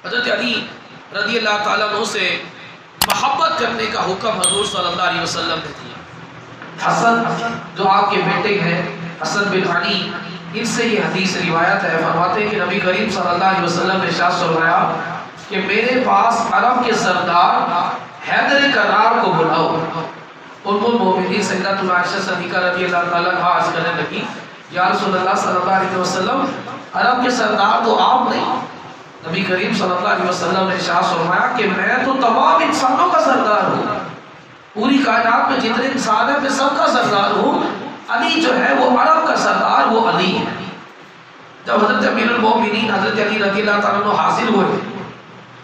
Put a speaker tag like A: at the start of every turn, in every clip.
A: حضرت علی رضی اللہ تعالیٰ عنہ سے محبت کرنے کا حکم حضور صلی اللہ علیہ وسلم نے دیا۔ حسن جو آپ کے بیٹے ہیں حسن بن علی، ان سے یہ حدیث روایت ہے، فرماتے ہیں کہ نبی کریم صلی اللہ علیہ وسلم نے ارشاد فرمایا کہ میرے پاس عرب کے سردار حیدر کرار کو بلاؤ۔ ام المؤمنین سیدۃ عائشہ صدیقہ رضی اللہ تعالیٰ عنہا عرض کرنے لگی، یا رسول اللہ صلی اللہ علیہ وسلم، عرب کے سردار تو آپ نہیں۔ نبی کریم صلی اللہ علیہ وسلم نے ارشاد فرمایا کہ میں تو تمام انسانوں کا سردار ہوں، پوری کائنات میں جتنے انسان ہیں میں سب کا سردار ہوں۔ علی جو ہے وہ عرب کا سردار، وہ علی ہے۔ جب حضرت امیر المومنین حضرت علی رضی اللہ تعالیٰ عنہ حاضر ہوئے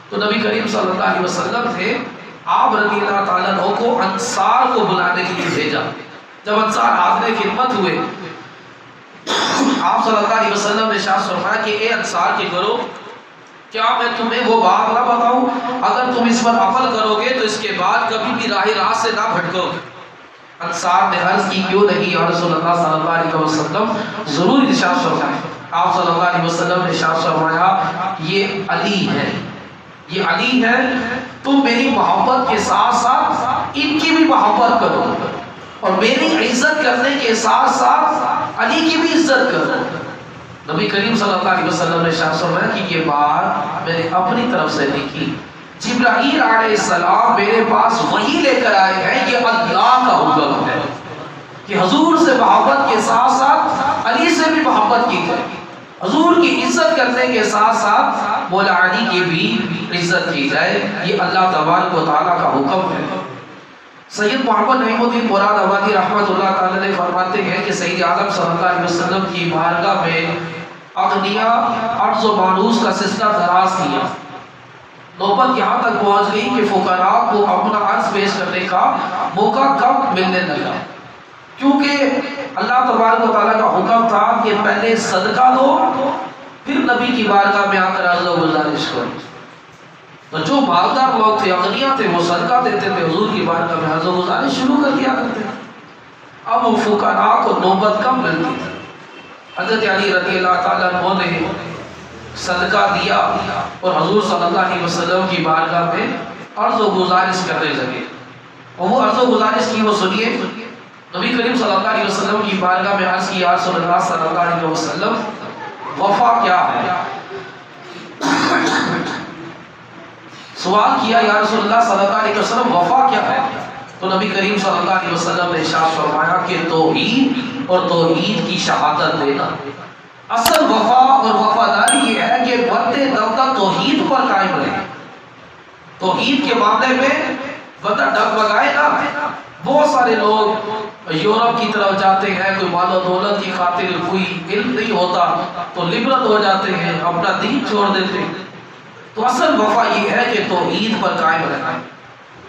A: تو نبی کریم صلی اللہ علیہ وسلم تھے، آپ رضی اللہ تعالیٰ عنہ کو انصار کو بلانے کے لیے بھیجا۔ جب انصار حاضر خدمت ہوئے، آپ صلی اللہ علیہ وسلم نے ارشاد فرمایا کہ اے انصار کے گروہ، کیا میں تمہیں وہ بات نہ بتاؤں، اگر تم اس پر عمل کرو گے تو اس کے بعد کبھی بھی راہ راست سے نہ بھٹکو گے۔ انصار نے عرض کی، کیوں نہیں یا رسول اللہ صلی اللہ علیہ وسلم، ضرور ارشاد فرمائیں۔ آپ صلی اللہ علیہ وسلم نے ارشاد فرمایا، یہ علی ہے، یہ علی ہے، تم میری محبت کے ساتھ ساتھ ان کی بھی محبت کرو، اور میری عزت کرنے کے ساتھ ساتھ علی کی بھی عزت کرو۔ نبی کریم صلی اللہ علیہ وسلم نے ارشاد فرمایا کہ یہ بات میں نے اپنی طرف سے نہیں کی، جبرائیل علیہ السلام میرے پاس وحی لے کر آئے ہیں، یہ اللہ کا حکم ہے کہ حضور سے محبت کے ساتھ ساتھ علی سے بھی محبت کی جائے، حضور کی عزت کرنے کے ساتھ ساتھ مولا علی کی بھی عزت کی جائے، یہ اللہ تبارک و تعالیٰ کا حکم ہے۔ سید محمد نعیم الدین مراد آبادی رحمۃ اللہ تعالی نے فرماتے ہیں کہ سید عالم صلی اللہ علیہ وسلم کی بارگاہ میں اغنیا عرض و مانوس کا سلسلہ دراز کیا، نوبت یہاں تک پہنچ گئی کہ فقراء کو اپنا عرض پیش کرنے کا موقع کم ملنے لگا، کیونکہ اللہ تبارک و تعالیٰ کا حکم تھا کہ پہلے صدقہ دو پھر نبی کی بارگاہ میں آ کر عرض و گزارش کرو۔ تو جو مالدار لوگ تھے، اغنیا تھے، وہ صدقہ دیتے تھے، حضور کی بارگاہ میں عرض و گزارش شروع کر دیا کرتے تھے۔ اب وہ فقراء کو نوبت کم ملتی تھی۔ حضرت علی رضی اللہ تعالیٰ عنہ نے صدقہ دیا اور حضور صلی اللہ علیہ وسلم کی بارگاہ میں عرض و گزارش کرنے لگے، اور وہ عرض و گزارش کی وہ سنیے۔ نبی کریم صلی اللہ علیہ وسلم کی بارگاہ میں عرض کی، یا رسول اللہ صلی اللہ علیہ وسلم، وفا کیا ہے؟ سوال کیا، یا رسول اللہ صلی اللہ علیہ وسلم وفا کیا ہے؟ تو نبی کریم صلی اللہ علیہ وسلم نے ارشاد فرمایا کہ توحید اور توحید کی شہادت دینا۔ اصل وفا اور وفاداری یہ ہے کہ مرتے دم تک توحید پر قائم رہے، توحید کے معاملے میں بندہ ڈگمگائے نہ۔ بہت سارے لوگ یورپ کی طرف جاتے ہیں، کوئی مال و دولت کی خاطر، کوئی علم نہیں ہوتا تو لبرل ہو جاتے ہیں، اپنا دین چھوڑ دیتے ہیں۔ تو اصل وفا یہ ہے کہ توحید پر قائم رہنا۔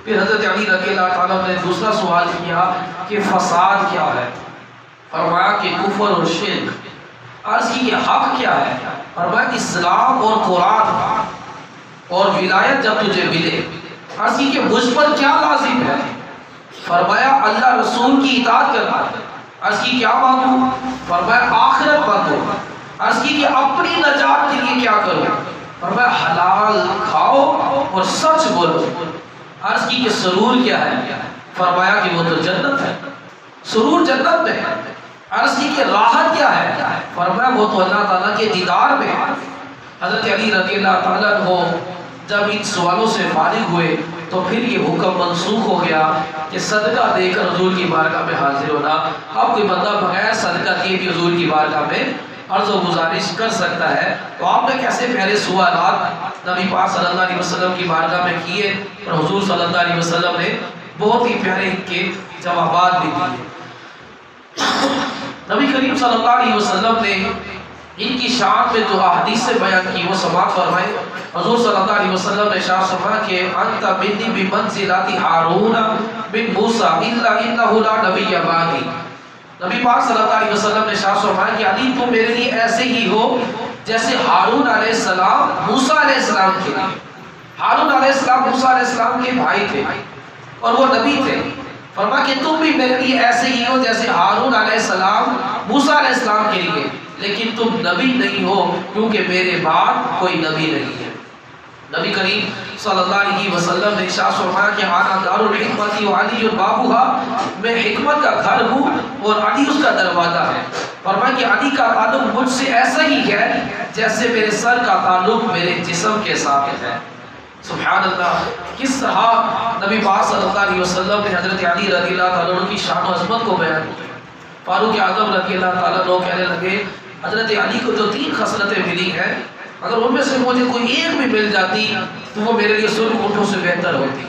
A: پھر حضرت علی رضی اللہ تعالیٰ نے دوسرا سوال کیا کہ فساد کیا ہے؟ فرمایا کہ کفر اور شرک۔ عرض کی کہ حق کیا ہے؟ فرمایا اسلام اور قرآن اور ولایت جب تجھے ملے۔ عرض کی کہ مجھ پر کیا لازم ہے؟ فرمایا اللہ رسول کی اطاعت کرنا۔ عرض کی کیا مانگوں؟ فرمایا آخرت مانگو۔ عرض کی کہ اپنی نجات کے لیے کیا کروں؟ فرمایا حلال کھاؤ اور سچ بولو۔ عرض کی کہ سرور کیا ہے؟ فرمایا کہ وہ تو جنت ہے، سرور جنت میں ہے۔ عرض کی کہ راحت کیا ہے؟ فرمایا وہ تو اللہ تعالیٰ کے دیدار میں ہے۔ حضرت علی رضی اللہ تعالیٰ عنہ جب ان سوالوں سے فارغ ہوئے تو پھر یہ حکم منسوخ ہو گیا کہ صدقہ دے کر حضور کی بارگاہ میں حاضر ہونا۔ اب کوئی بندہ بغیر صدقہ دیے بھی حضور کی بارگاہ میں عرض و گزارش کر سکتا ہے۔ تو آپ نے کیسے پیارے سوالات نبی پاک صلی اللہ علیہ وسلم کی بارگاہ میں کیے، اور حضور صلی اللہ علیہ وسلم نے بہت ہی پیارے ان کے جوابات بھی دیے۔ نبی کریم صلی اللہ علیہ وسلم نے ان کی شان میں جو احادیث سے بیان کی وہ سماعت فرمائے۔ حضور صلی اللہ علیہ وسلم نے ارشاد فرمایا کہ انت منی بمنزلۃ ہارون من موسیٰ الا انہ لا نبی بعدی۔ نبی پاک صلی اللہ علیہ وسلم نے ارشاد فرمایا کہ علی تم میرے لیے ایسے ہی ہو جیسے ہارون علیہ السلام موسیٰ علیہ السلام کے لیے۔ ہارون علیہ السلام موسیٰ علیہ السلام کے بھائی تھے اور وہ نبی تھے۔ فرمایا کہ تم بھی میرے لیے ایسے ہی ہو جیسے ہارون علیہ السلام موسیٰ علیہ السلام کے لیے، لیکن تم نبی نہیں ہو کیونکہ میرے بعد کوئی نبی نہیں ہے۔ کریم صلی اللہ علیہ وسلم نے ارشاد فرمایا کہ آنا دار الحکمت و علی بابھا، میں حکمت کا گھر ہوں اور علی اس کا دروازہ ہے۔ فرمایا کہ علی کا تعلق مجھ سے ایسا ہی ہے جیسے میرے سر کا تعلق میرے جسم کے ساتھ ہے۔ سبحان اللہ، کس طرح نبی پاک صلی اللہ علیہ وسلم نے حضرت علی رضی اللہ تعالیٰ عنہ کی شان و عظمت کو بیان کیا۔ فاروق اعظم رضی اللہ تعالیٰ عنہ کہنے لگے حضرت علی کو جو 3 خصلتیں ملی ہیں، اگر ان میں سے مجھے کوئی ایک بھی مل جاتی تو وہ میرے لیے سرخ اونٹوں سے بہتر ہوتی۔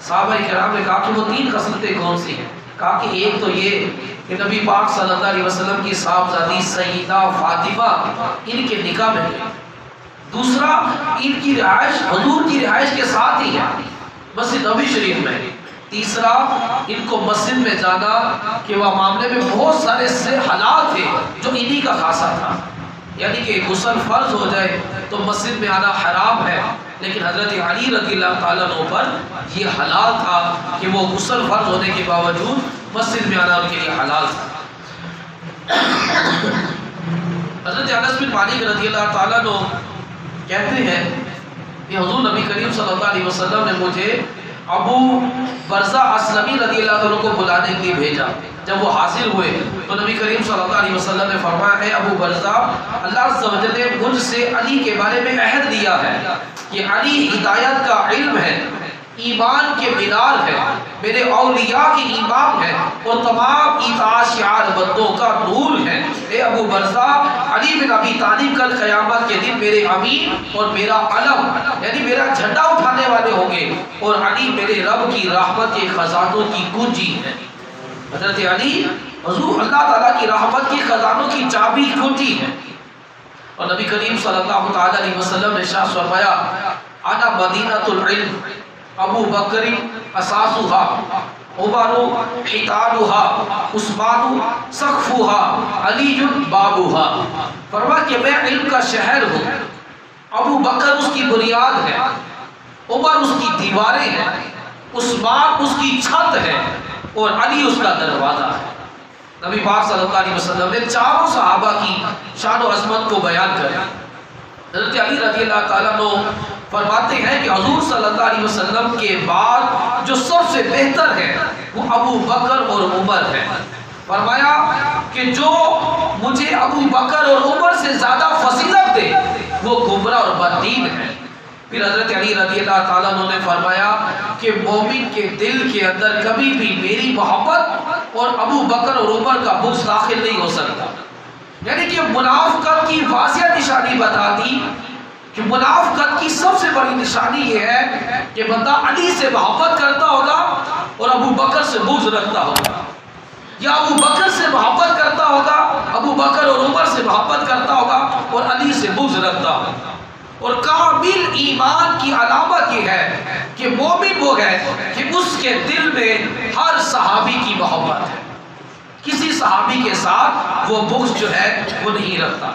A: صحابہ کرام نے کہا کہ وہ 3 خصلتیں کون سی ہیں؟ کہا کہ ایک تو یہ کہ نبی پاک صلی اللہ علیہ وسلم کی صاحبزادی سیدہ فاطمہ ان کے نکاح میں گئی۔ دوسرا، ان کی رہائش حضور کی رہائش کے ساتھ ہی ہے، مسجد نبوی شریف میں۔ تیسرا، ان کو مسجد میں جانا کہ وہ معاملے میں بہت سارے سے حالات تھے جو انہی کا خاصا تھا، یعنی کہ غسل فرض ہو جائے تو مسجد میں آنا حرام ہے، لیکن حضرت علی رضی اللہ تعالیٰ عنہ پر یہ حلال تھا کہ وہ غسل فرض ہونے کے باوجود مسجد میں آنا ان کے لیے حلال تھا۔ حضرت انس بن مالک رضی اللہ تعالیٰ عنہ کہتے ہیں کہ حضور نبی کریم صلی اللہ علیہ وسلم نے مجھے ابو برزہ اسلمی رضی اللہ عنہ کو بلانے کے لیے بھیجا۔ جب وہ حاضر ہوئے تو نبی کریم صلی اللہ علیہ وسلم نے فرمایا ہے ابو برزہ، اللہ عز و جل نے مجھ سے علی کے بارے میں عہد لیا ہے کہ علی ہدایت کا علم ہے، ایمان کے مینار ہے، میرے اولیاء کی امام ہے اور تمام اطاعت شعار بندوں کا نور ہے۔ اے ابو برزہ، علی بن ابی طالب کل قیامت کے دن میرے امین اور میرا علم یعنی میرا جھنڈا اٹھانے والے ہوں گے، اور علی میرے رب کی رحمت کے خزانوں کی کنجی ہے۔ حضرت علی حضور اللہ تعالیٰ کی رحمت کی خزانوں کی چابی کنجی ہے۔ اور نبی کریم صلی اللہ تعالیٰ علیہ وسلم نے ارشاد فرمایا انا مدینۃ العلم، ابو بکر اساسها، عمر حیطانها، عثمان سقفها، علی بابها۔ فرمایا کہ میں علم کا شہر ہوں، ابو بکر اس کی بنیاد ہے، عمر اس کی دیواریں ہیں، عثمان اس کی چھت ہے اور علی اس کا دروازہ ہے۔ نبی پاک صلی اللہ علیہ وسلم نے چاروں صحابہ کی شان و عظمت کو بیان کیا۔ حضرت علی رضی اللہ تعالیٰ عنہ فرماتے ہیں کہ حضور صلی اللہ علیہ وسلم کے بعد جو سب سے بہتر ہے وہ ابو بکر اور عمر ہے۔ فرمایا کہ جو مجھے ابو بکر اور عمر سے زیادہ فضیلت دے وہ گمراہ اور بددین ہے۔ پھر حضرت علی رضی اللہ تعالیٰ عنہ نے فرمایا کہ مومن کے دل کے اندر کبھی بھی میری محبت اور ابو بکر اور عمر کا بغض داخل نہیں ہو سکتا۔ یعنی کہ منافقت کی واضح نشانی بتا دی کہ منافقت کی سب سے بڑی نشانی یہ ہے کہ بندہ علی سے محبت کرتا ہوگا اور ابو بکر سے بغض رکھتا ہوگا، یا ابو بکر سے محبت کرتا ہوگا، ابو بکر اور عمر سے محبت کرتا ہوگا اور علی سے بغض رکھتا ہوگا۔ اور کامل ایمان کی علامت یہ ہے کہ مومن وہ ہے کہ اس کے دل میں ہر صحابی کی محبت ہے، کسی صحابی کے ساتھ وہ بغض جو ہے وہ نہیں رکھتا۔